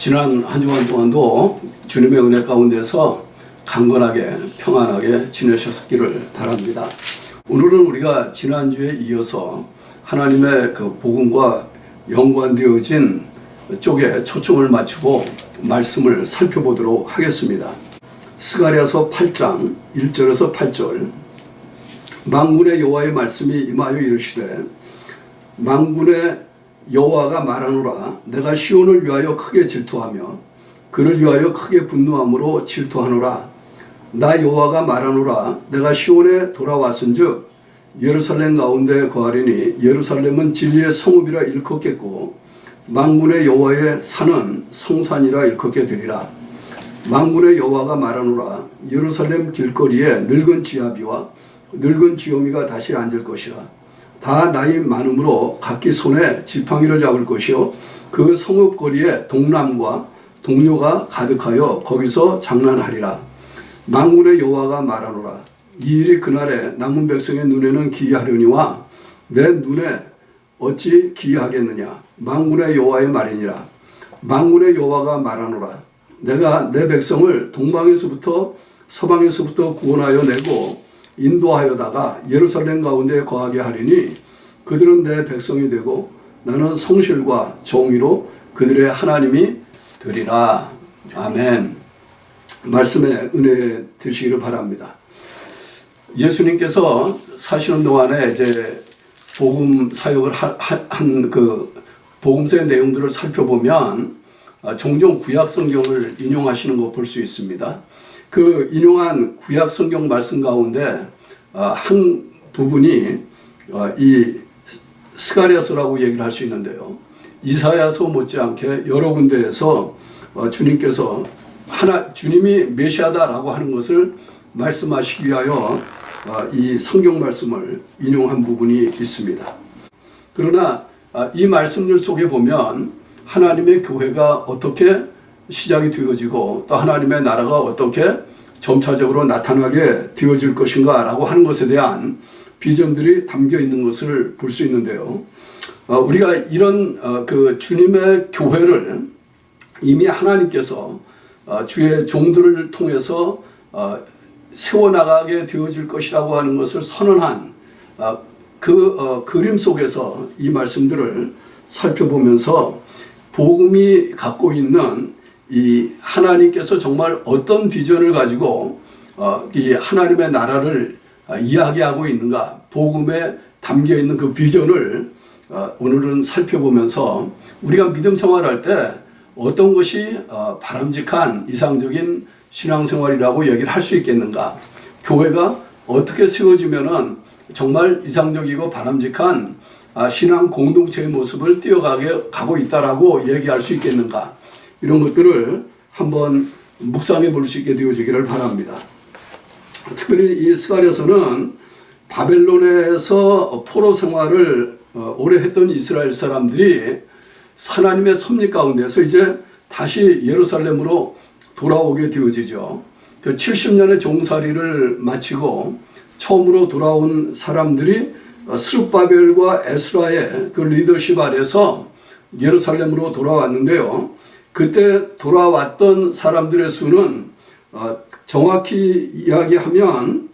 지난 한 주간 동안도 주님의 은혜 가운데서 강건하게 평안하게 지내셨기를 바랍니다. 오늘은 우리가 지난주에 이어서 하나님의 그 복음과 연관되어진 쪽에 초점을 맞추고 말씀을 살펴보도록 하겠습니다. 스가랴서 8장 1절에서 8절. 만군의 여호와의 말씀이 임하여 이르시되 만군의 여호와가 말하노라. 내가 시온을 위하여 크게 질투하며 그를 위하여 크게 분노함으로 질투하노라. 나 여호와가 말하노라. 내가 시온에 돌아왔은즉 예루살렘 가운데 거하리니 예루살렘은 진리의 성읍이라 일컫겠고 만군의 여호와의 산은 성산이라 일컫게 되리라. 만군의 여호와가 말하노라. 예루살렘 길거리에 늙은 지아비와 늙은 지오미가 다시 앉을 것이라. 다 나이 많음으로 각기 손에 지팡이를 잡을 것이요 그 성읍거리에 동남과 동료가 가득하여 거기서 장난하리라. 만군의 여호와가 말하노라. 이 일이 그날에 남은 백성의 눈에는 기이하려니와 내 눈에 어찌 기이하겠느냐. 만군의 여호와의 말이니라. 만군의 여호와가 말하노라. 내가 내 백성을 동방에서부터 서방에서부터 구원하여 내고 인도하여다가 예루살렘 가운데 거하게 하리니 그들은 내 백성이 되고 나는 성실과 정의로 그들의 하나님이 되리라. 아멘. 말씀에 은혜 드시기를 바랍니다. 예수님께서 사시는 동안에 이제 복음 사역을 한 그 복음서의 내용들을 살펴보면 종종 구약 성경을 인용하시는 거 볼 수 있습니다. 그 인용한 구약 성경 말씀 가운데 한 부분이 이 스가랴서라고 얘기를 할 수 있는데요. 이사야서 못지않게 여러 군데에서 주님께서 주님이 메시아다라고 하는 것을 말씀하시기 위하여 이 성경 말씀을 인용한 부분이 있습니다. 그러나 이 말씀들 속에 보면 하나님의 교회가 어떻게 시작이 되어지고 또 하나님의 나라가 어떻게 점차적으로 나타나게 되어질 것인가 라고 하는 것에 대한 비전들이 담겨 있는 것을 볼 수 있는데요. 우리가 이런 그 주님의 교회를 이미 하나님께서 주의 종들을 통해서 세워나가게 되어질 것이라고 하는 것을 선언한 그 그림 속에서 이 말씀들을 살펴보면서 복음이 갖고 있는 이 하나님께서 정말 어떤 비전을 가지고 이 하나님의 나라를 이야기하고 있는가, 복음에 담겨 있는 그 비전을 오늘은 살펴보면서 우리가 믿음 생활할 때 어떤 것이 바람직한 이상적인 신앙생활이라고 얘기를 할 수 있겠는가, 교회가 어떻게 세워지면은 정말 이상적이고 바람직한 신앙 공동체의 모습을 띄어가고 있다라고 얘기할 수 있겠는가, 이런 것들을 한번 묵상해 볼 수 있게 되어지기를 바랍니다. 특별히 이 스가랴서는 바벨론에서 포로 생활을 오래 했던 이스라엘 사람들이 하나님의 섭리 가운데서 이제 다시 예루살렘으로 돌아오게 되어지죠. 그 70년의 종살이를 마치고 처음으로 돌아온 사람들이 스룹바벨과 에스라의 그 리더십 아래서 예루살렘으로 돌아왔는데요. 그때 돌아왔던 사람들의 수는 정확히 이야기하면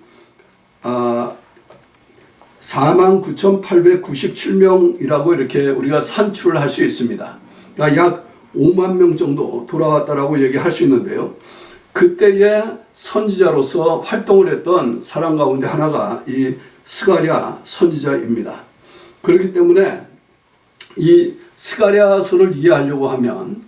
49,897명이라고 이렇게 우리가 산출을 할 수 있습니다. 그러니까 약 5만 명 정도 돌아왔다라고 얘기할 수 있는데요. 그때의 선지자로서 활동을 했던 사람 가운데 하나가 이 스가랴 선지자입니다. 그렇기 때문에 이 스가랴서를 이해하려고 하면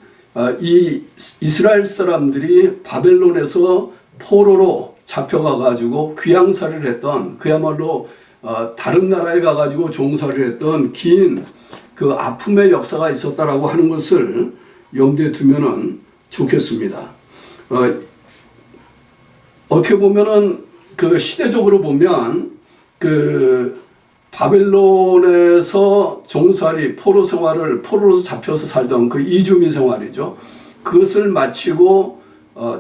이 이스라엘 사람들이 바벨론에서 포로로 잡혀가 가지고 귀양살이를 했던, 그야말로 다른 나라에 가가지고 종살이를 했던 긴 그 아픔의 역사가 있었다라고 하는 것을 염두에 두면은 좋겠습니다. 어떻게 보면은 그 시대적으로 보면 그 바벨론에서 종살이 포로 생활을, 포로로서 잡혀서 살던 그 이주민 생활이죠. 그것을 마치고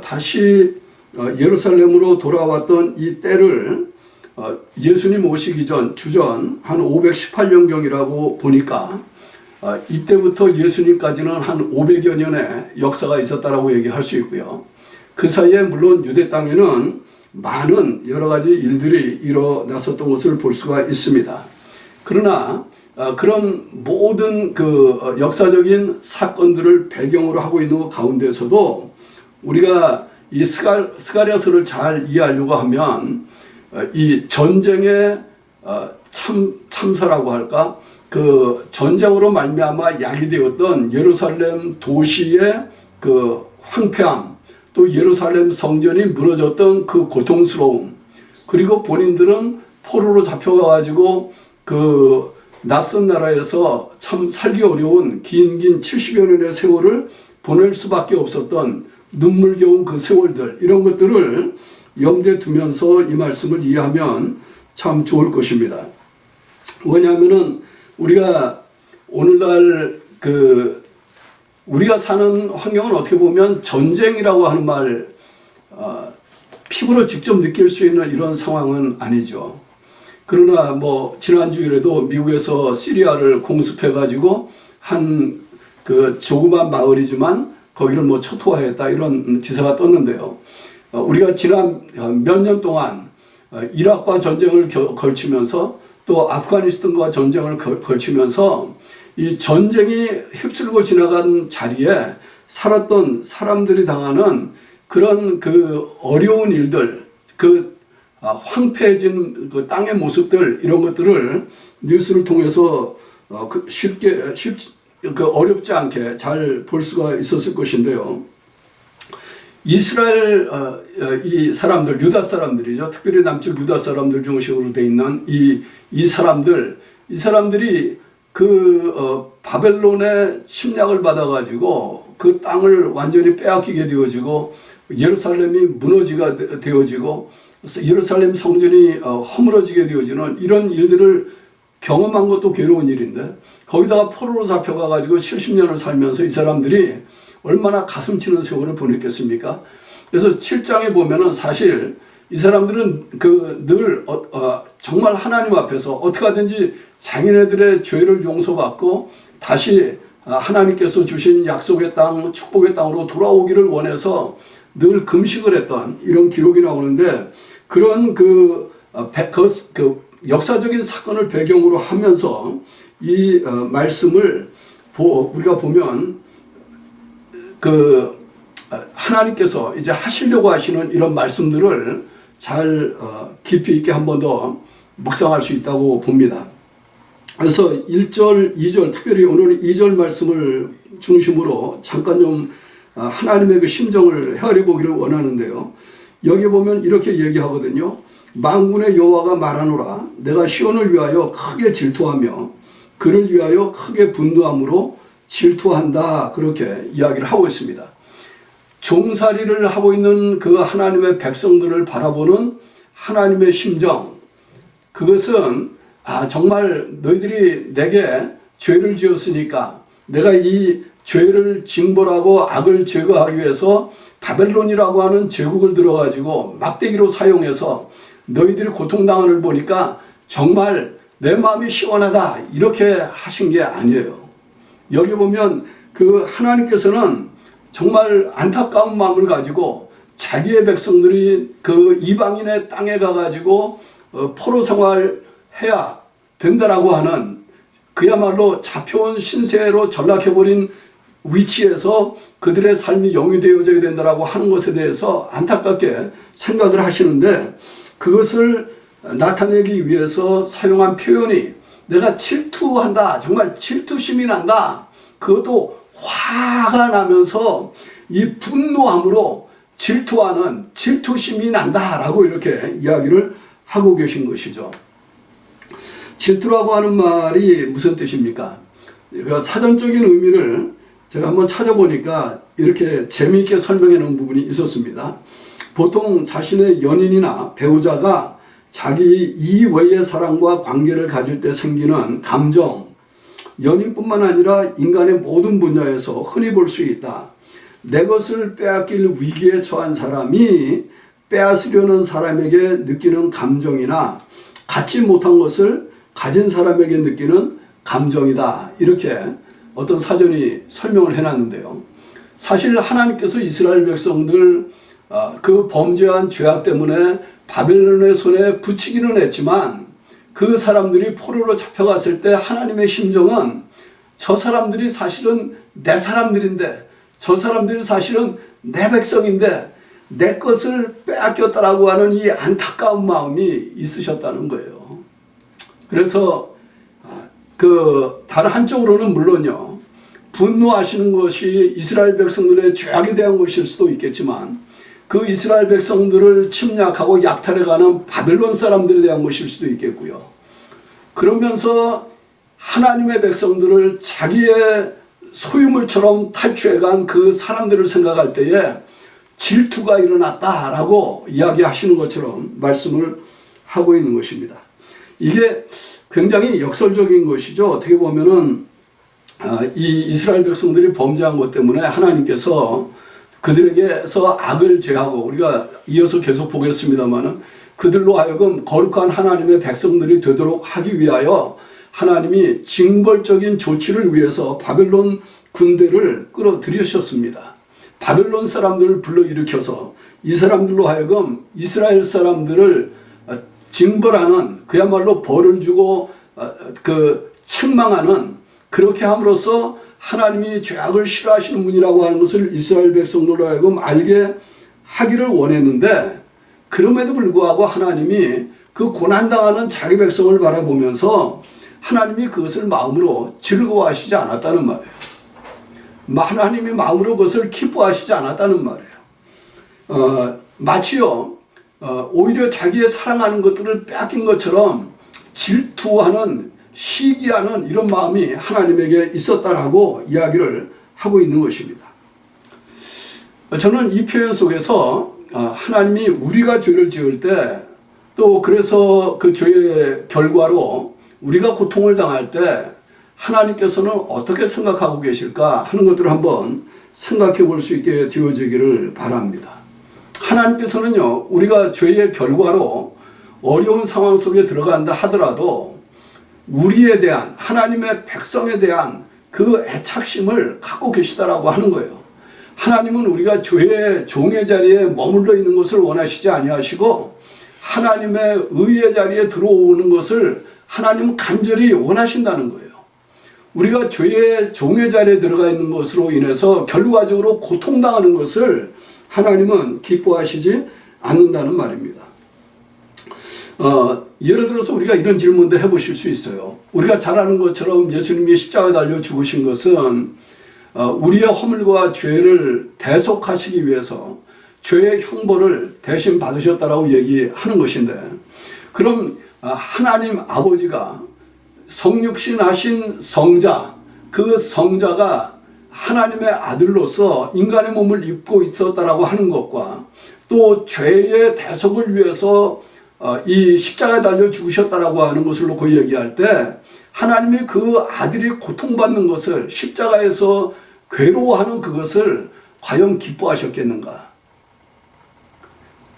다시 예루살렘으로 돌아왔던 이 때를 예수님 오시기 전 주전 한 518년경이라고 보니까 이때부터 예수님까지는 한 500여 년의 역사가 있었다라고 얘기할 수 있고요. 그 사이에 물론 유대 땅에는 많은 여러 가지 일들이 일어났었던 것을 볼 수가 있습니다. 그러나 그런 모든 그 역사적인 사건들을 배경으로 하고 있는 것 가운데서도 우리가 이 스가랴서를 잘 이해하려고 하면 이 전쟁의 참사라고 할까, 그 전쟁으로 말미암아 야기되었던 예루살렘 도시의 그 황폐함, 또 예루살렘 성전이 무너졌던 그 고통스러움, 그리고 본인들은 포로로 잡혀가지고 그 낯선 나라에서 참 살기 어려운 긴 70여 년의 세월을 보낼 수밖에 없었던 눈물겨운 그 세월들, 이런 것들을 염두에 두면서 이 말씀을 이해하면 참 좋을 것입니다. 왜냐하면은 우리가 오늘날 우리가 사는 환경은 어떻게 보면 전쟁이라고 하는 말 피부로 직접 느낄 수 있는 이런 상황은 아니죠. 그러나 뭐 지난주일에도 미국에서 시리아를 공습해 가지고 한 그 조그만 마을이지만 거기를 뭐 초토화했다, 이런 기사가 떴는데요. 우리가 지난 몇 년 동안 이라크와 전쟁을 걸치면서 또 아프가니스탄과 전쟁을 걸치면서 이 전쟁이 휩쓸고 지나간 자리에 살았던 사람들이 당하는 그런 그 어려운 일들, 그 황폐해진 그 땅의 모습들, 이런 것들을 뉴스를 통해서 어렵지 않게 잘 볼 수가 있었을 것인데요. 이스라엘 이 사람들, 유다 사람들이죠. 특별히 남쪽 유다 사람들 중심으로 돼 있는 이 사람들이 그 바벨론의 침략을 받아가지고 그 땅을 완전히 빼앗기게 되어지고 예루살렘이 무너지게 되어지고 예루살렘 성전이 허물어지게 되어지는 이런 일들을 경험한 것도 괴로운 일인데, 거기다가 포로로 잡혀가가지고 70년을 살면서 이 사람들이 얼마나 가슴 치는 세월을 보냈겠습니까? 그래서 7장에 보면은 사실 이 사람들은 늘 정말 하나님 앞에서 어떻게 하든지 자기네들의 죄를 용서받고 다시 하나님께서 주신 약속의 땅, 축복의 땅으로 돌아오기를 원해서 늘 금식을 했던 이런 기록이 나오는데, 그런 그 역사적인 사건을 배경으로 하면서 이 말씀을 우리가 보면 하나님께서 이제 하시려고 하시는 이런 말씀들을 잘 깊이 있게 한 번 더 묵상할 수 있다고 봅니다. 그래서 1절, 2절, 특별히 오늘 2절 말씀을 중심으로 잠깐 좀 하나님의 그 심정을 헤아려 보기를 원하는데요. 여기 보면 이렇게 얘기하거든요. 만군의 여호와가 말하노라, 내가 시온을 위하여 크게 질투하며 그를 위하여 크게 분노함으로 질투한다, 그렇게 이야기를 하고 있습니다. 종살이를 하고 있는 그 하나님의 백성들을 바라보는 하나님의 심정, 그것은 정말 너희들이 내게 죄를 지었으니까 내가 이 죄를 징벌하고 악을 제거하기 위해서 바벨론이라고 하는 제국을 들어가지고 막대기로 사용해서 너희들이 고통당하는 보니까 정말 내 마음이 시원하다, 이렇게 하신 게 아니에요. 여기 보면 그 하나님께서는 정말 안타까운 마음을 가지고 자기의 백성들이 그 이방인의 땅에 가가지고 포로 생활해야 된다라고 하는, 그야말로 잡혀온 신세로 전락해버린 위치에서 그들의 삶이 영위되어져야 된다라고 하는 것에 대해서 안타깝게 생각을 하시는데, 그것을 나타내기 위해서 사용한 표현이 내가 질투한다, 정말 질투심이 난다, 그것도 화가 나면서 이 분노함으로 질투하는 질투심이 난다라고 이렇게 이야기를 하고 계신 것이죠. 질투라고 하는 말이 무슨 뜻입니까? 그러니까 사전적인 의미를 제가 한번 찾아보니까 이렇게 재미있게 설명해 놓은 부분이 있었습니다. 보통 자신의 연인이나 배우자가 자기 이외의 사람과 관계를 가질 때 생기는 감정, 연인뿐만 아니라 인간의 모든 분야에서 흔히 볼 수 있다. 내 것을 빼앗길 위기에 처한 사람이 빼앗으려는 사람에게 느끼는 감정이나 갖지 못한 것을 가진 사람에게 느끼는 감정이다, 이렇게 어떤 사전이 설명을 해놨는데요. 사실 하나님께서 이스라엘 백성들 그 범죄한 죄악 때문에 바벨론의 손에 붙이기는 했지만 그 사람들이 포로로 잡혀갔을 때 하나님의 심정은 저 사람들이 사실은 내 사람들인데, 저 사람들이 사실은 내 백성인데 내 것을 빼앗겼다라고 하는 이 안타까운 마음이 있으셨다는 거예요. 그래서 다른 한쪽으로는 물론요, 분노하시는 것이 이스라엘 백성들의 죄악에 대한 것일 수도 있겠지만 그 이스라엘 백성들을 침략하고 약탈해가는 바벨론 사람들에 대한 것일 수도 있겠고요. 그러면서 하나님의 백성들을 자기의 소유물처럼 탈취해간 그 사람들을 생각할 때에 질투가 일어났다라고 이야기하시는 것처럼 말씀을 하고 있는 것입니다. 이게 굉장히 역설적인 것이죠. 어떻게 보면은 이 이스라엘 백성들이 범죄한 것 때문에 하나님께서 그들에게서 악을 제하고, 우리가 이어서 계속 보겠습니다만은 그들로 하여금 거룩한 하나님의 백성들이 되도록 하기 위하여 하나님이 징벌적인 조치를 위해서 바벨론 군대를 끌어들이셨습니다. 바벨론 사람들을 불러일으켜서 이 사람들로 하여금 이스라엘 사람들을 징벌하는, 그야말로 벌을 주고 책망하는, 그렇게 함으로써 하나님이 죄악을 싫어하시는 분이라고 하는 것을 이스라엘 백성들로 하여금 알게 하기를 원했는데, 그럼에도 불구하고 하나님이 그 고난당하는 자기 백성을 바라보면서 하나님이 그것을 마음으로 즐거워하시지 않았다는 말이에요. 하나님이 마음으로 그것을 기뻐하시지 않았다는 말이에요. 마치요, 오히려 자기의 사랑하는 것들을 빼앗긴 것처럼 질투하는, 시기하는 이런 마음이 하나님에게 있었다라고 이야기를 하고 있는 것입니다. 저는 이 표현 속에서 하나님이 우리가 죄를 지을 때, 또 그래서 그 죄의 결과로 우리가 고통을 당할 때 하나님께서는 어떻게 생각하고 계실까 하는 것들을 한번 생각해 볼 수 있게 되어지기를 바랍니다. 하나님께서는요, 우리가 죄의 결과로 어려운 상황 속에 들어간다 하더라도 우리에 대한, 하나님의 백성에 대한 그 애착심을 갖고 계시다라고 하는 거예요. 하나님은 우리가 죄의 종의 자리에 머물러 있는 것을 원하시지 아니하시고 하나님의 의의 자리에 들어오는 것을 하나님은 간절히 원하신다는 거예요. 우리가 죄의 종의 자리에 들어가 있는 것으로 인해서 결과적으로 고통당하는 것을 하나님은 기뻐하시지 않는다는 말입니다. 예를 들어서 우리가 이런 질문도 해보실 수 있어요. 우리가 잘 아는 것처럼 예수님이 십자가에 달려 죽으신 것은 우리의 허물과 죄를 대속하시기 위해서 죄의 형벌을 대신 받으셨다라고 얘기하는 것인데, 그럼 하나님 아버지가 성육신 하신 성자, 그 성자가 하나님의 아들로서 인간의 몸을 입고 있었다라고 하는 것과 또 죄의 대속을 위해서 이 십자가에 달려 죽으셨다라고 하는 것을 놓고 얘기할 때 하나님이 그 아들이 고통받는 것을, 십자가에서 괴로워하는 그것을 과연 기뻐하셨겠는가?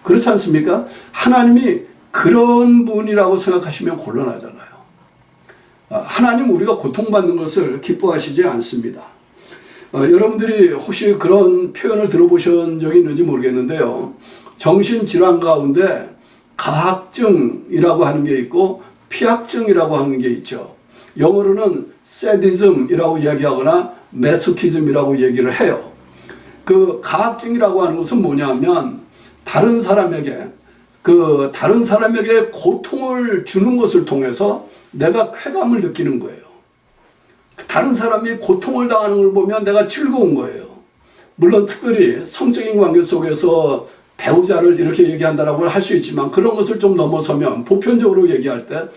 그렇지 않습니까? 하나님이 그런 분이라고 생각하시면 곤란하잖아요. 하나님 우리가 고통받는 것을 기뻐하시지 않습니다. 여러분들이 혹시 그런 표현을 들어보신 적이 있는지 모르겠는데요. 정신질환 가운데 가학증이라고 하는 게 있고 피학증이라고 하는 게 있죠. 영어로는 sadism이라고 이야기하거나 메소키즘이라고 얘기를 해요. 그 가학증이라고 하는 것은 뭐냐면 다른 사람에게 고통을 주는 것을 통해서 내가 쾌감을 느끼는 거예요. 다른 사람이 고통을 당하는 걸 보면 내가 즐거운 거예요. 물론 특별히 성적인 관계 속에서 배우자를 이렇게 얘기한다라고 할 수 있지만, 그런 것을 좀 넘어서면 보편적으로 얘기할 때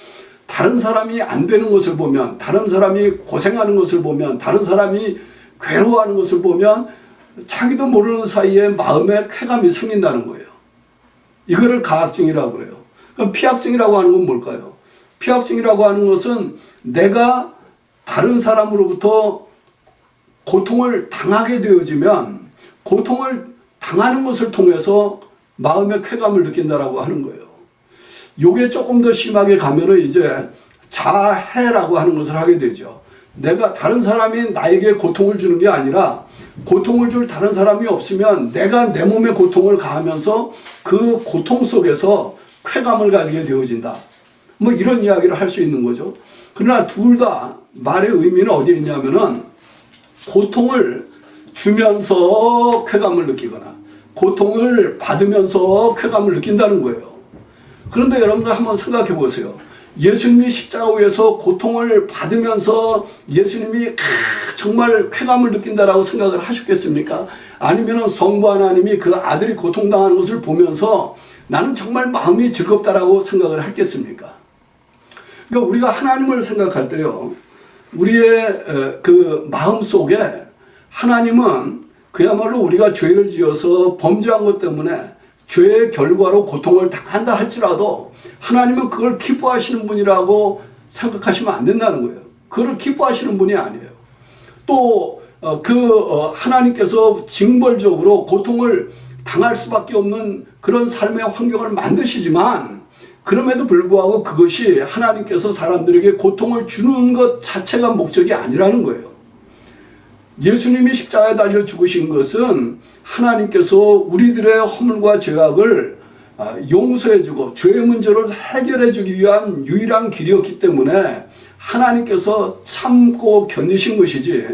다른 사람이 안 되는 것을 보면, 다른 사람이 고생하는 것을 보면, 다른 사람이 괴로워하는 것을 보면 자기도 모르는 사이에 마음에 쾌감이 생긴다는 거예요. 이거를 가학증이라고 그래요. 그럼 피학증이라고 하는 건 뭘까요? 피학증이라고 하는 것은 내가 다른 사람으로부터 고통을 당하게 되어지면 고통을 당하는 것을 통해서 마음의 쾌감을 느낀다라고 하는 거예요. 요게 조금 더 심하게 가면은 이제 자해라고 하는 것을 하게 되죠. 내가 다른 사람이 나에게 고통을 주는 게 아니라 고통을 줄 다른 사람이 없으면 내가 내 몸에 고통을 가하면서 그 고통 속에서 쾌감을 가지게 되어진다. 뭐 이런 이야기를 할 수 있는 거죠. 그러나 둘 다 말의 의미는 어디에 있냐면은 고통을 주면서 쾌감을 느끼거나 고통을 받으면서 쾌감을 느낀다는 거예요. 그런데 여러분들 한번 생각해 보세요. 예수님이 십자가 위에서 고통을 받으면서 예수님이 정말 쾌감을 느낀다라고 생각을 하셨겠습니까? 아니면 성부 하나님이 그 아들이 고통당하는 것을 보면서 나는 정말 마음이 즐겁다라고 생각을 했겠습니까? 그러니까 우리가 하나님을 생각할 때요, 우리의 그 마음 속에 하나님은 그야말로 우리가 죄를 지어서 범죄한 것 때문에 죄의 결과로 고통을 당한다 할지라도 하나님은 그걸 기뻐하시는 분이라고 생각하시면 안 된다는 거예요. 그걸 기뻐하시는 분이 아니에요. 또 하나님께서 징벌적으로 고통을 당할 수밖에 없는 그런 삶의 환경을 만드시지만 그럼에도 불구하고 그것이 하나님께서 사람들에게 고통을 주는 것 자체가 목적이 아니라는 거예요. 예수님이 십자가에 달려 죽으신 것은 하나님께서 우리들의 허물과 죄악을 용서해주고 죄의 문제를 해결해주기 위한 유일한 길이었기 때문에 하나님께서 참고 견디신 것이지,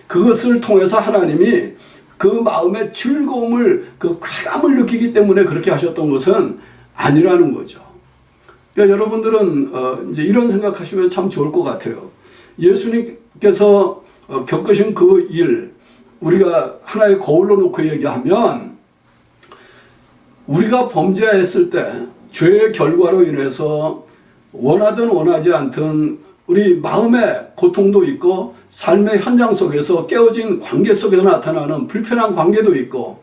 그것을 통해서 하나님이 그 마음의 즐거움을, 그 쾌감을 느끼기 때문에 그렇게 하셨던 것은 아니라는 거죠. 그러니까 여러분들은 이제 이런 생각하시면 참 좋을 것 같아요. 예수님께서 겪으신 그 일, 우리가 하나의 거울로 놓고 얘기하면 우리가 범죄했을 때 죄의 결과로 인해서 원하든 원하지 않든 우리 마음의 고통도 있고 삶의 현장 속에서 깨어진 관계 속에서 나타나는 불편한 관계도 있고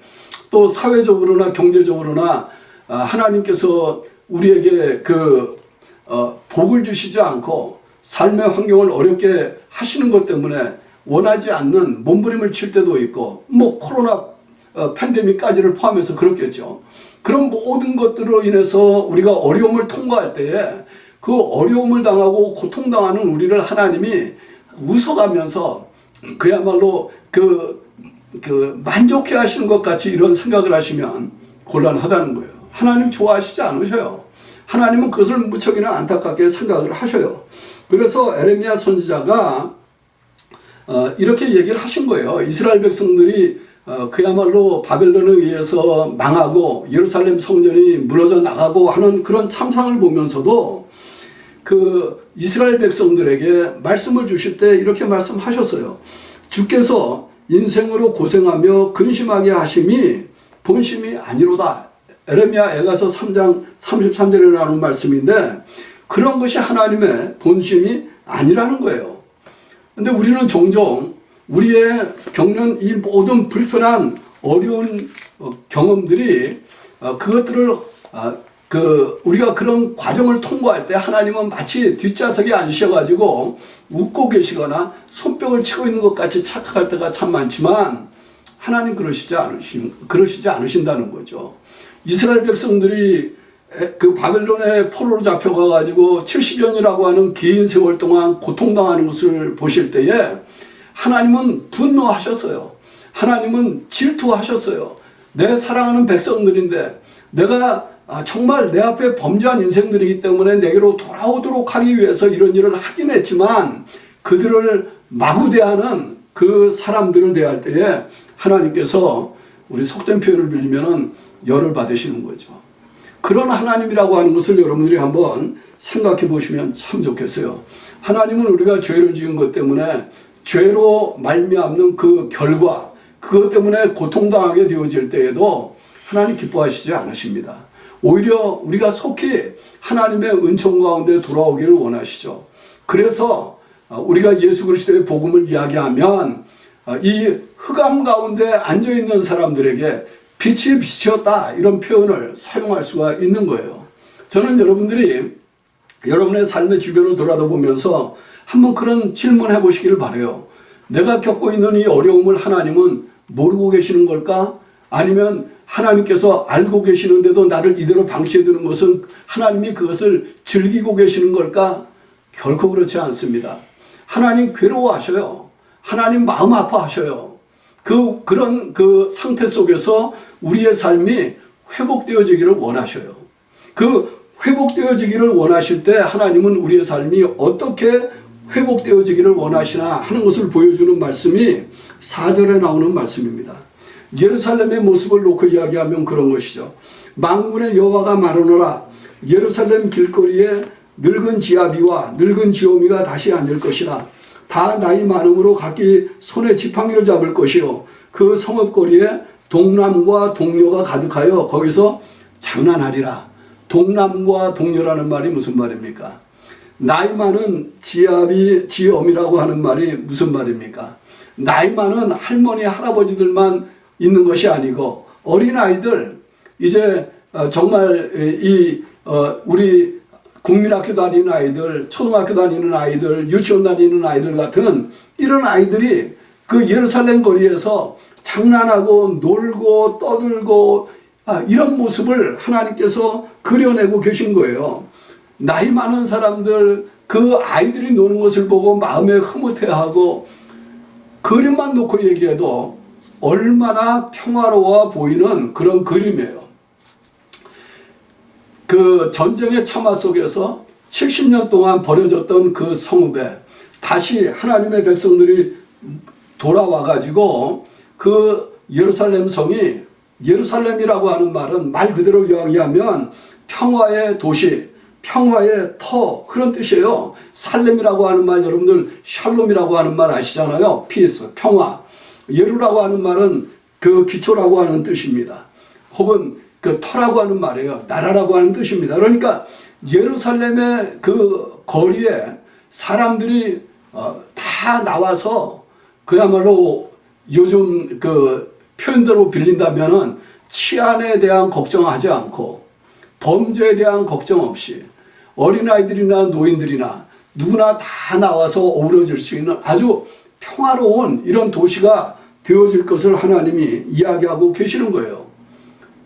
또 사회적으로나 경제적으로나 하나님께서 우리에게 복을 주시지 않고 삶의 환경을 어렵게 하시는 것 때문에 원하지 않는 몸부림을 칠 때도 있고, 뭐 코로나 팬데믹까지를 포함해서 그렇겠죠. 그런 모든 것들로 인해서 우리가 어려움을 통과할 때에 그 어려움을 당하고 고통당하는 우리를 하나님이 웃어가면서 그야말로 만족해 하시는 것 같이 이런 생각을 하시면 곤란하다는 거예요. 하나님 좋아하시지 않으셔요. 하나님은 그것을 무척이나 안타깝게 생각을 하셔요. 그래서 에레미야 선지자가 이렇게 얘기를 하신 거예요. 이스라엘 백성들이 그야말로 바벨론에 의해서 망하고 예루살렘 성전이 무너져 나가고 하는 그런 참상을 보면서도 그 이스라엘 백성들에게 말씀을 주실 때 이렇게 말씀하셨어요. 주께서 인생으로 고생하며 근심하게 하심이 본심이 아니로다. 에레미야 에가서 3장 33절에 나오는 말씀인데 그런 것이 하나님의 본심이 아니라는 거예요. 근데 우리는 종종 우리의 겪는 이 모든 불편한 어려운 경험들이 그것들을 우리가 그런 과정을 통과할 때 하나님은 마치 뒷좌석에 앉으셔가지고 웃고 계시거나 손뼉을 치고 있는 것 같이 착각할 때가 참 많지만 하나님 그러시지 않으신다는 거죠. 이스라엘 백성들이 그 바벨론의 포로로 잡혀가가지고 70여 년이라고 하는 긴 세월 동안 고통당하는 것을 보실 때에 하나님은 분노하셨어요. 하나님은 질투하셨어요. 내 사랑하는 백성들인데 내가 정말 내 앞에 범죄한 인생들이기 때문에 내게로 돌아오도록 하기 위해서 이런 일을 하긴 했지만 그들을 마구 대하는 그 사람들을 대할 때에 하나님께서 우리 속된 표현을 빌리면은 열을 받으시는 거죠. 그런 하나님이라고 하는 것을 여러분들이 한번 생각해 보시면 참 좋겠어요. 하나님은 우리가 죄를 지은 것 때문에 죄로 말미암는 그 결과, 그것 때문에 고통당하게 되어질 때에도 하나님 기뻐하시지 않으십니다. 오히려 우리가 속히 하나님의 은총 가운데 돌아오기를 원하시죠. 그래서 우리가 예수 그리스도의 복음을 이야기하면 이 흑암 가운데 앉아있는 사람들에게 빛이 빛이었다 이런 표현을 사용할 수가 있는 거예요. 저는 여러분들이 여러분의 삶의 주변을 돌아다보면서 한번 그런 질문해 보시기를 바라요. 내가 겪고 있는 이 어려움을 하나님은 모르고 계시는 걸까? 아니면 하나님께서 알고 계시는데도 나를 이대로 방치해 두는 것은 하나님이 그것을 즐기고 계시는 걸까? 결코 그렇지 않습니다. 하나님 괴로워하셔요. 하나님 마음 아파하셔요. 그런 그 상태 속에서 우리의 삶이 회복되어지기를 원하셔요. 그 회복되어지기를 원하실 때 하나님은 우리의 삶이 어떻게 회복되어지기를 원하시나 하는 것을 보여주는 말씀이 4절에 나오는 말씀입니다. 예루살렘의 모습을 놓고 이야기하면 그런 것이죠. 만군의 여호와가 말하노라. 예루살렘 길거리에 늙은 지아비와 늙은 지오미가 다시 앉을 것이라. 다 나이 많음으로 각기 손에 지팡이를 잡을 것이요 그 성읍거리에 동남과 동료가 가득하여 거기서 장난하리라. 동남과 동료라는 말이 무슨 말입니까? 나이 많은 지아비, 지엄이라고 하는 말이 무슨 말입니까? 나이 많은 할머니, 할아버지들만 있는 것이 아니고 어린아이들, 이제 정말 우리 국민학교 다니는 아이들, 초등학교 다니는 아이들, 유치원 다니는 아이들 같은 이런 아이들이 그 예루살렘 거리에서 장난하고 놀고 떠들고 이런 모습을 하나님께서 그려내고 계신 거예요. 나이 많은 사람들, 그 아이들이 노는 것을 보고 마음에 흐뭇해하고 그림만 놓고 얘기해도 얼마나 평화로워 보이는 그런 그림이에요. 그 전쟁의 참화 속에서 70년 동안 버려졌던 그 성읍에 다시 하나님의 백성들이 돌아와가지고 그 예루살렘 성이, 예루살렘이라고 하는 말은 말 그대로 이야기하면 평화의 도시, 평화의 터, 그런 뜻이에요. 살렘이라고 하는 말, 여러분들 샬롬이라고 하는 말 아시잖아요. 피스, 평화. 예루라고 하는 말은 그 기초라고 하는 뜻입니다. 혹은 그 터라고 하는 말이에요. 나라라고 하는 뜻입니다. 그러니까 예루살렘의 그 거리에 사람들이 다 나와서 그야말로 요즘 그 표현대로 빌린다면은 치안에 대한 걱정하지 않고 범죄에 대한 걱정 없이 어린아이들이나 노인들이나 누구나 다 나와서 어우러질 수 있는 아주 평화로운 이런 도시가 되어질 것을 하나님이 이야기하고 계시는 거예요.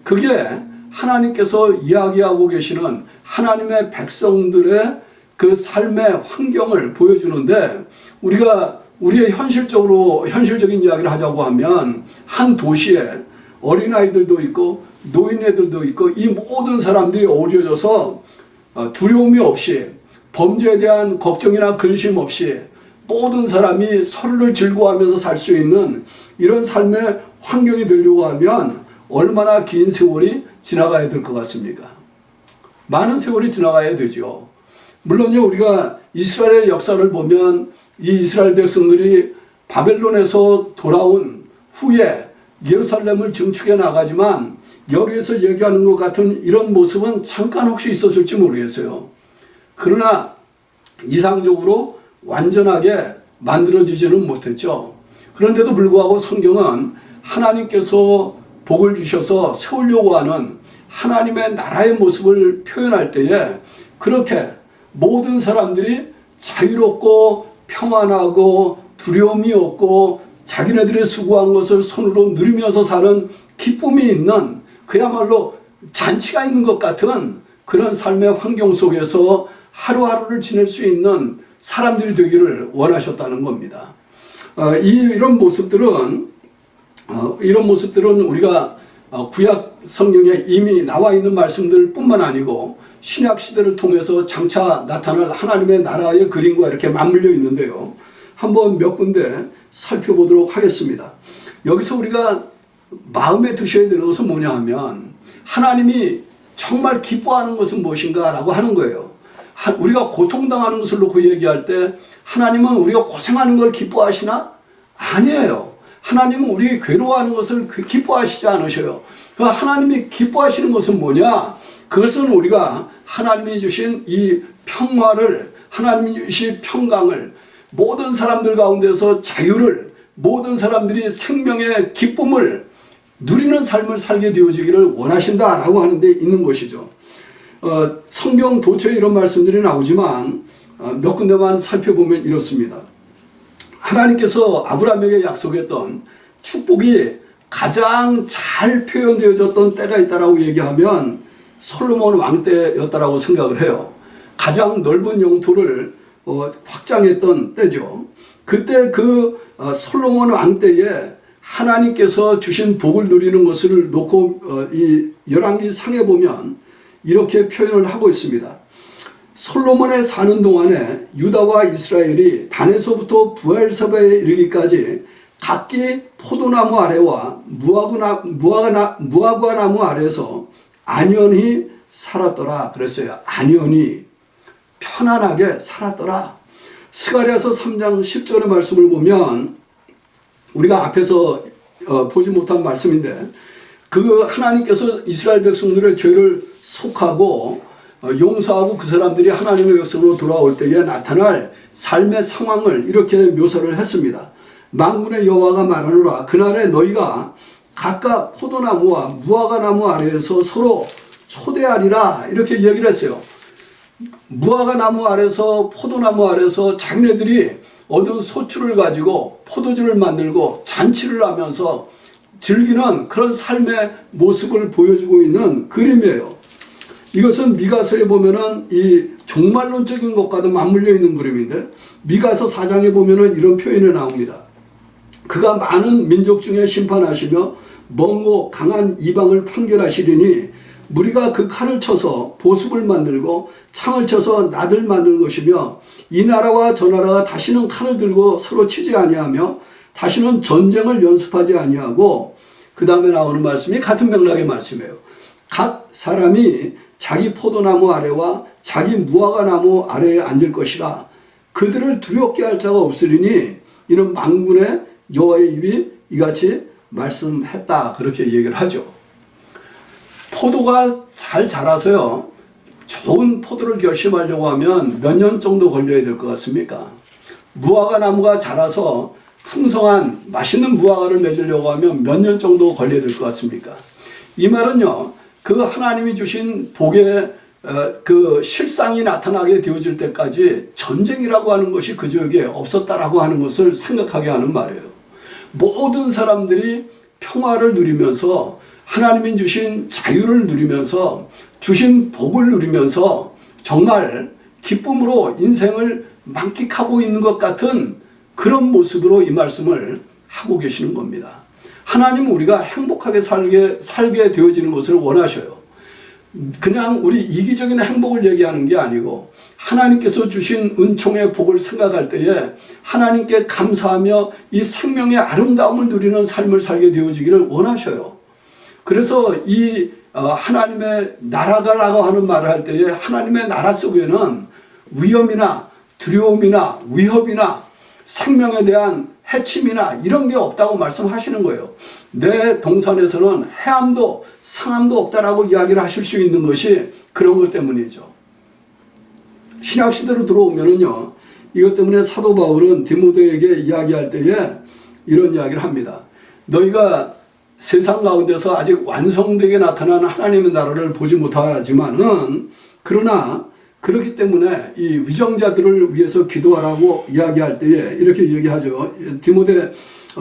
그게 하나님께서 이야기하고 계시는 하나님의 백성들의 그 삶의 환경을 보여주는데, 우리가 우리의 현실적인 이야기를 하자고 하면 한 도시에 어린아이들도 있고 노인애들도 있고 이 모든 사람들이 어우러져서 두려움이 없이 범죄에 대한 걱정이나 근심 없이 모든 사람이 서로를 즐거워하면서 살 수 있는 이런 삶의 환경이 되려고 하면 얼마나 긴 세월이 지나가야 될 것 같습니까? 많은 세월이 지나가야 되죠. 물론요, 우리가 이스라엘 역사를 보면 이 이스라엘 백성들이 바벨론에서 돌아온 후에 예루살렘을 증축해 나가지만 여기에서 얘기하는 것 같은 이런 모습은 잠깐 혹시 있었을지 모르겠어요. 그러나 이상적으로 완전하게 만들어지지는 못했죠. 그런데도 불구하고 성경은 하나님께서 복을 주셔서 세우려고 하는 하나님의 나라의 모습을 표현할 때에 그렇게 모든 사람들이 자유롭고 평안하고 두려움이 없고 자기네들이 수고한 것을 손으로 누리면서 사는 기쁨이 있는, 그야말로 잔치가 있는 것 같은 그런 삶의 환경 속에서 하루하루를 지낼 수 있는 사람들이 되기를 원하셨다는 겁니다. 이런 모습들은 우리가 구약 성경에 이미 나와 있는 말씀들 뿐만 아니고 신약 시대를 통해서 장차 나타날 하나님의 나라의 그림과 이렇게 맞물려 있는데요. 한번 몇 군데 살펴보도록 하겠습니다. 여기서 우리가 마음에 드셔야 되는 것은 뭐냐 하면 하나님이 정말 기뻐하는 것은 무엇인가 라고 하는 거예요. 우리가 고통당하는 것을 놓고 얘기할 때 하나님은 우리가 고생하는 걸 기뻐하시나? 아니에요. 하나님은 우리 괴로워하는 것을 기뻐하시지 않으셔요. 그 하나님이 기뻐하시는 것은 뭐냐? 그것은 우리가 하나님이 주신 이 평화를, 하나님이 주신 평강을, 모든 사람들 가운데서 자유를, 모든 사람들이 생명의 기쁨을 누리는 삶을 살게 되어지기를 원하신다라고 하는 데 있는 것이죠. 성경 도처에 이런 말씀들이 나오지만 몇 군데만 살펴보면 이렇습니다. 하나님께서 아브라함에게 약속했던 축복이 가장 잘 표현되어졌던 때가 있다라고 얘기하면 솔로몬 왕 때였다라고 생각을 해요. 가장 넓은 영토를 확장했던 때죠. 그때 그 솔로몬 왕 때에 하나님께서 주신 복을 누리는 것을 놓고 이 열왕기 상에 보면 이렇게 표현을 하고 있습니다. 솔로몬에 사는 동안에 유다와 이스라엘이 단에서부터 부엘세바에 이르기까지 각기 포도나무 아래와 무화과 나무 아래에서 안연히 살았더라 그랬어요. 안연히 편안하게 살았더라. 스가랴서 3장 10절의 말씀을 보면 우리가 앞에서 보지 못한 말씀인데 그 하나님께서 이스라엘 백성들의 죄를 속하고 용서하고 그 사람들이 하나님의 백성으로 돌아올 때에 나타날 삶의 상황을 이렇게 묘사를 했습니다. 만군의 여호와가 말하노라 그날에 너희가 각각 포도나무와 무화과나무 아래에서 서로 초대하리라 이렇게 얘기를 했어요. 무화과나무 아래서 포도나무 아래서 자기네들이 얻은 소출을 가지고 포도주를 만들고 잔치를 하면서 즐기는 그런 삶의 모습을 보여주고 있는 그림이에요. 이것은 미가서에 보면은 이 종말론적인 것과도 맞물려 있는 그림인데 미가서 4장에 보면은 이런 표현이 나옵니다. 그가 많은 민족 중에 심판하시며 먼고 강한 이방을 판결하시리니 무리가 그 칼을 쳐서 보습을 만들고 창을 쳐서 낫을 만들 것이며 이 나라와 저 나라가 다시는 칼을 들고 서로 치지 아니하며 다시는 전쟁을 연습하지 아니하고 그 다음에 나오는 말씀이 같은 맥락의 말씀이에요. 각 사람이 자기 포도나무 아래와 자기 무화과나무 아래에 앉을 것이라 그들을 두렵게 할 자가 없으리니 이는 만군의 여호와의 입이 이같이 말씀했다 그렇게 얘기를 하죠. 포도가 잘 자라서요 좋은 포도를 결심하려고 하면 몇 년 정도 걸려야 될 것 같습니까? 무화과 나무가 자라서 풍성한 맛있는 무화과를 맺으려고 하면 몇 년 정도 걸려야 될 것 같습니까? 이 말은요 그 하나님이 주신 복의 그 실상이 나타나게 되어질 때까지 전쟁이라고 하는 것이 그 지역에 없었다라고 하는 것을 생각하게 하는 말이에요. 모든 사람들이 평화를 누리면서 하나님이 주신 자유를 누리면서 주신 복을 누리면서 정말 기쁨으로 인생을 만끽하고 있는 것 같은 그런 모습으로 이 말씀을 하고 계시는 겁니다. 하나님은 우리가 행복하게 살게 되어지는 것을 원하셔요. 그냥 우리 이기적인 행복을 얘기하는 게 아니고 하나님께서 주신 은총의 복을 생각할 때에 하나님께 감사하며 이 생명의 아름다움을 누리는 삶을 살게 되어지기를 원하셔요. 그래서 이 하나님의 나라가라고 하는 말을 할 때에 하나님의 나라 속에는 위험이나 두려움이나 위협이나 생명에 대한 해침이나 이런 게 없다고 말씀하시는 거예요. 내 동산에서는 해함도 상함도 없다라고 이야기를 하실 수 있는 것이 그런 것 때문이죠. 신약시대로 들어오면은요, 이것 때문에 사도 바울은 디모데에게 이야기할 때에 이런 이야기를 합니다. 너희가 세상 가운데서 아직 완성되게 나타난 하나님의 나라를 보지 못하지만은 그러나 그렇기 때문에 이 위정자들을 위해서 기도하라고 이야기할 때에 이렇게 얘기하죠. 디모데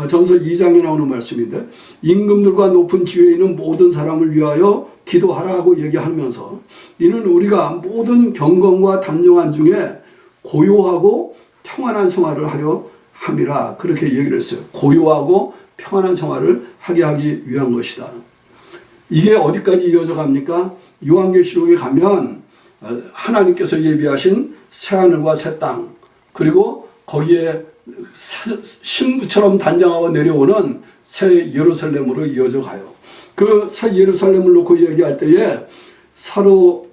전서 2장에 나오는 말씀인데 임금들과 높은 지위에 있는 모든 사람을 위하여 기도하라고 얘기하면서 이는 우리가 모든 경건과 단정한 중에 고요하고 평안한 생활을 하려 함이라 그렇게 얘기를 했어요. 고요하고 평안한 생활을 하게 하기 위한 것이다. 이게 어디까지 이어져 갑니까? 요한계시록에 가면 하나님께서 예비하신 새하늘과 새 땅 그리고 거기에 신부처럼 단장하고 내려오는 새 예루살렘으로 이어져 가요. 그 새 예루살렘을 놓고 얘기할 때에 사도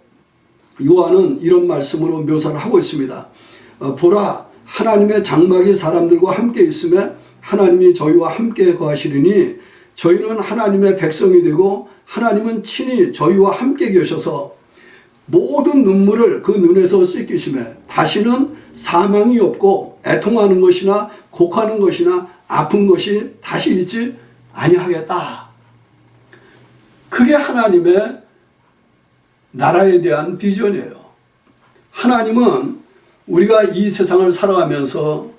요한은 이런 말씀으로 묘사를 하고 있습니다. 보라 하나님의 장막이 사람들과 함께 있음에 하나님이 저희와 함께 거하시리니 저희는 하나님의 백성이 되고 하나님은 친히 저희와 함께 계셔서 모든 눈물을 그 눈에서 씻기심에 다시는 사망이 없고 애통하는 것이나 곡하는 것이나 아픈 것이 다시 있지 아니하겠다. 그게 하나님의 나라에 대한 비전이에요. 하나님은 우리가 이 세상을 살아가면서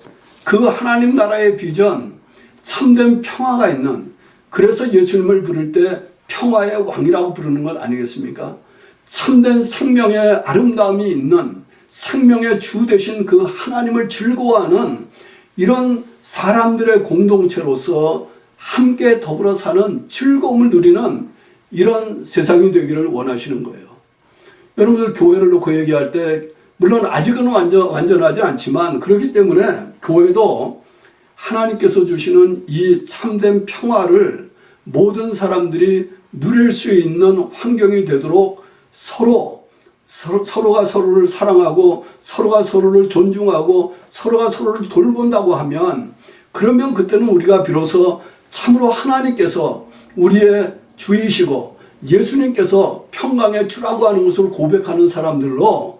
그 하나님 나라의 비전, 참된 평화가 있는, 그래서 예수님을 부를 때 평화의 왕이라고 부르는 것 아니겠습니까? 참된 생명의 아름다움이 있는, 생명의 주 되신 그 하나님을 즐거워하는 이런 사람들의 공동체로서 함께 더불어 사는 즐거움을 누리는 이런 세상이 되기를 원하시는 거예요. 여러분들 교회를 놓고 얘기할 때 물론 아직은 완전하지 않지만 그렇기 때문에 교회도 하나님께서 주시는 이 참된 평화를 모든 사람들이 누릴 수 있는 환경이 되도록 서로가 서로를 사랑하고 서로가 서로를 존중하고 서로가 서로를 돌본다고 하면 그러면 그때는 우리가 비로소 참으로 하나님께서 우리의 주이시고 예수님께서 평강의 주라고 하는 것을 고백하는 사람들로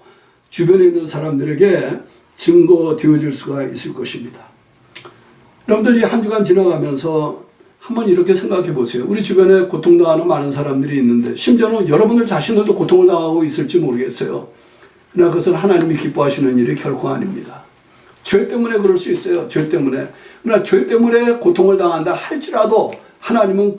주변에 있는 사람들에게 증거되어질 수가 있을 것입니다. 여러분들 이 한 주간 지나가면서 한번 이렇게 생각해 보세요. 우리 주변에 고통당하는 많은 사람들이 있는데 심지어는 여러분들 자신들도 고통을 당하고 있을지 모르겠어요. 그러나 그것은 하나님이 기뻐하시는 일이 결코 아닙니다. 죄 때문에 그럴 수 있어요. 죄 때문에. 그러나 죄 때문에 고통을 당한다 할지라도 하나님은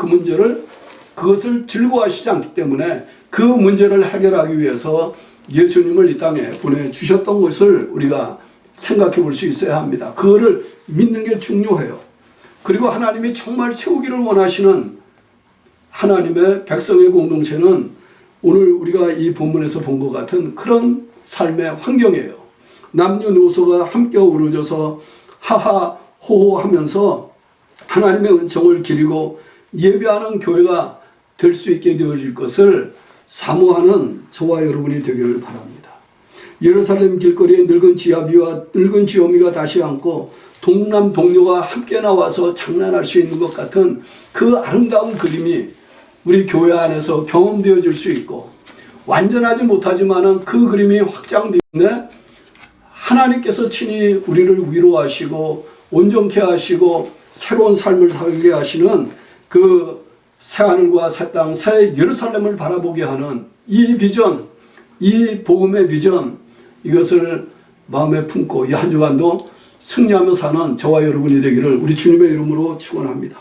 그것을 즐거워하시지 않기 때문에 그 문제를 해결하기 위해서 예수님을 이 땅에 보내주셨던 것을 우리가 생각해 볼 수 있어야 합니다. 그거를 믿는 게 중요해요. 그리고 하나님이 정말 세우기를 원하시는 하나님의 백성의 공동체는 오늘 우리가 이 본문에서 본 것 같은 그런 삶의 환경이에요. 남녀노소가 함께 어우러져서 하하 호호 하면서 하나님의 은총을 기리고 예배하는 교회가 될 수 있게 되어질 것을 사모하는 저와 여러분이 되기를 바랍니다. 예루살렘 길거리에 늙은 지아비와 늙은 지오미가 다시 앉고 동남 동료가 함께 나와서 장난할 수 있는 것 같은 그 아름다운 그림이 우리 교회 안에서 경험되어질 수 있고 완전하지 못하지만은 그 그림이 확장되는데 하나님께서 친히 우리를 위로하시고 온전케 하시고 새로운 삶을 살게 하시는 그 새하늘과 새 땅, 새 예루살렘을 바라보게 하는 이 비전, 이 복음의 비전, 이것을 마음에 품고 이 한 주간도 승리하며 사는 저와 여러분이 되기를 우리 주님의 이름으로 축원합니다.